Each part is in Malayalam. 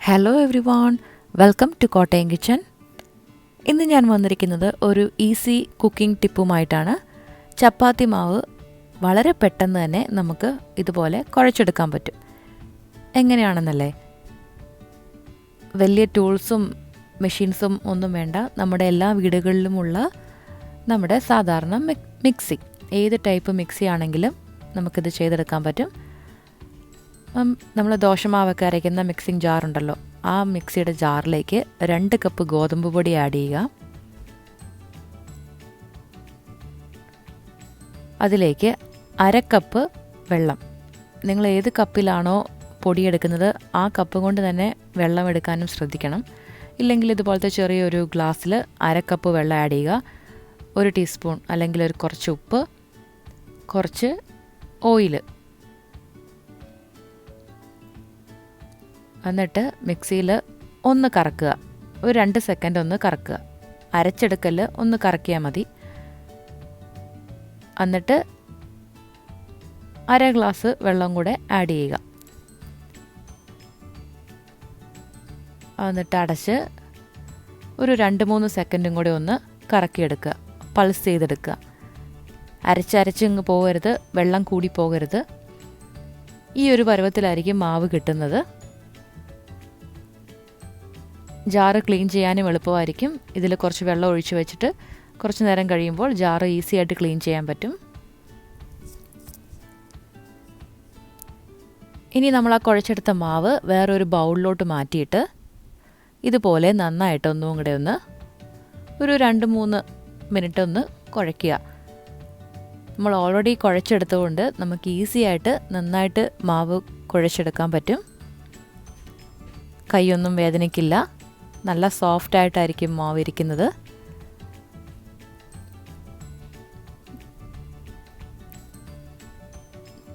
Hello everyone, welcome to Kottayam kitchen. ഇന്ന് ഞാൻ വന്നിരിക്കുന്നത് ഒരു ഈസി കുക്കിംഗ് ടിപ്പുമായിട്ടാണ്. ചപ്പാത്തി മാവ് വളരെ പെട്ടെന്ന് തന്നെ നമുക്ക് ഇതുപോലെ കുഴച്ചെടുക്കാൻ പറ്റും. എങ്ങനെയാണെന്നല്ലേ? വലിയ ടൂൾസും മെഷീൻസും ഒന്നും വേണ്ട. നമ്മുടെ എല്ലാ വീടുകളിലുമുള്ള നമ്മുടെ സാധാരണ മിക്സി, ഏത് ടൈപ്പ് മിക്സി ആണെങ്കിലും നമുക്കിത് ചെയ്തെടുക്കാൻ പറ്റും. നമ്മൾ ദോശമാവൊക്കെ അരയ്ക്കുന്ന മിക്സിംഗ് ജാറുണ്ടല്ലോ, ആ മിക്സിയുടെ ജാറിലേക്ക് 2 കപ്പ് ഗോതമ്പ് പൊടി ആഡ് ചെയ്യുക. അതിലേക്ക് 1/2 കപ്പ് വെള്ളം. നിങ്ങൾ ഏത് കപ്പിലാണോ പൊടിയെടുക്കുന്നത് ആ കപ്പ് കൊണ്ട് തന്നെ വെള്ളം എടുക്കാനും ശ്രദ്ധിക്കണം. ഇല്ലെങ്കിൽ ഇതുപോലത്തെ ചെറിയൊരു ഗ്ലാസ്സിൽ 1/2 കപ്പ് വെള്ളം ആഡ് ചെയ്യുക. 1 ടീസ്പൂൺ അല്ലെങ്കിൽ കുറച്ച് ഉപ്പ്, കുറച്ച് ഓയിൽ, എന്നിട്ട് മിക്സിയിൽ ഒന്ന് കറക്കുക. ഒരു 2 സെക്കൻഡ് ഒന്ന് കറക്കുക. അരച്ചെടുക്കൽ ഒന്ന് കറക്കിയാൽ മതി. എന്നിട്ട് 1/2 ഗ്ലാസ് വെള്ളം കൂടെ ആഡ് ചെയ്യുക. എന്നിട്ട് അടച്ച് ഒരു 2-3 സെക്കൻഡും കൂടെ ഒന്ന് കറക്കിയെടുക്കുക, പൾസ് ചെയ്തെടുക്കുക. അരച്ചങ്ങ് പോകരുത്, വെള്ളം കൂടി പോകരുത്. ഈ ഒരു പരുവത്തിലായിരിക്കും മാവ് കിട്ടുന്നത്. ജാറ് ക്ലീൻ ചെയ്യാനും എളുപ്പമായിരിക്കും. ഇതിൽ കുറച്ച് വെള്ളം ഒഴിച്ച് വെച്ചിട്ട് കുറച്ച് നേരം കഴിയുമ്പോൾ ജാറ് ഈസി ആയിട്ട് ക്ലീൻ ചെയ്യാൻ പറ്റും. ഇനി നമ്മൾ ആ കുഴച്ചെടുത്ത മാവ് വേറൊരു ബൗളിലോട്ട് മാറ്റിയിട്ട് ഇതുപോലെ നന്നായിട്ട് ഒന്നും കൂടെ ഒരു 2-3 മിനിറ്റ് ഒന്ന് കുഴയ്ക്കുക. നമ്മൾ ഓൾറെഡി കുഴച്ചെടുത്തുകൊണ്ട് നമുക്ക് ഈസി ആയിട്ട് നന്നായിട്ട് മാവ് കുഴച്ചെടുക്കാൻ പറ്റും. കൈയൊന്നും വേദനിക്കില്ല. നല്ല സോഫ്റ്റായിട്ടായിരിക്കും മാവ് ഇരിക്കുന്നത്.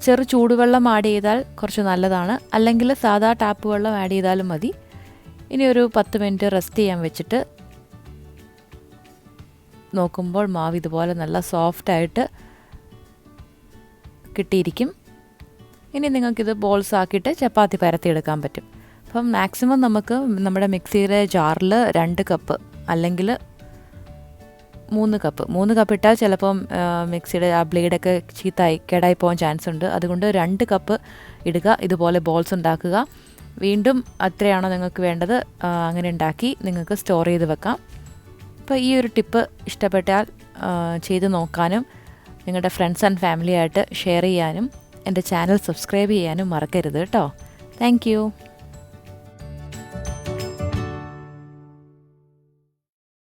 ചെറു ചൂടുവെള്ളം ആഡ് ചെയ്താൽ കുറച്ച് നല്ലതാണ്. അല്ലെങ്കിൽ സാധാ ടാപ്പ് വെള്ളം ആഡ് ചെയ്താലും മതി. ഇനി ഒരു 10 മിനിറ്റ് റെസ്റ്റ് ചെയ്യാൻ വെച്ചിട്ട് നോക്കുമ്പോൾ മാവ് ഇതുപോലെ നല്ല സോഫ്റ്റായിട്ട് കിട്ടിയിരിക്കും. ഇനി നിങ്ങൾക്കിത് ബോൾസ് ആക്കിയിട്ട് ചപ്പാത്തി പരത്തിയെടുക്കാൻ പറ്റും. അപ്പം മാക്സിമം നമുക്ക് നമ്മുടെ മിക്സിയുടെ ജാറിൽ 2 കപ്പ് അല്ലെങ്കിൽ 3 കപ്പ്. 3 കപ്പ് ഇട്ടാൽ ചിലപ്പം മിക്സിയുടെ ആ ബ്ലേഡൊക്കെ കേടായി പോകാൻ ചാൻസ് ഉണ്ട്. അതുകൊണ്ട് 2 കപ്പ് ഇടുക. ഇതുപോലെ ബോൾസ് ഉണ്ടാക്കുക. വീണ്ടും അത്രയാണോ നിങ്ങൾക്ക് വേണ്ടത് അങ്ങനെ ഉണ്ടാക്കി നിങ്ങൾക്ക് സ്റ്റോർ ചെയ്ത് വെക്കാം. അപ്പോൾ ഈ ഒരു ടിപ്പ് ഇഷ്ടപ്പെട്ടാൽ ചെയ്ത് നോക്കാനും നിങ്ങളുടെ ഫ്രണ്ട്സ് ആൻഡ് ഫാമിലി ആയിട്ട് ഷെയർ ചെയ്യാനും എൻ്റെ ചാനൽ സബ്സ്ക്രൈബ് ചെയ്യാനും മറക്കരുത് കേട്ടോ. Thank you.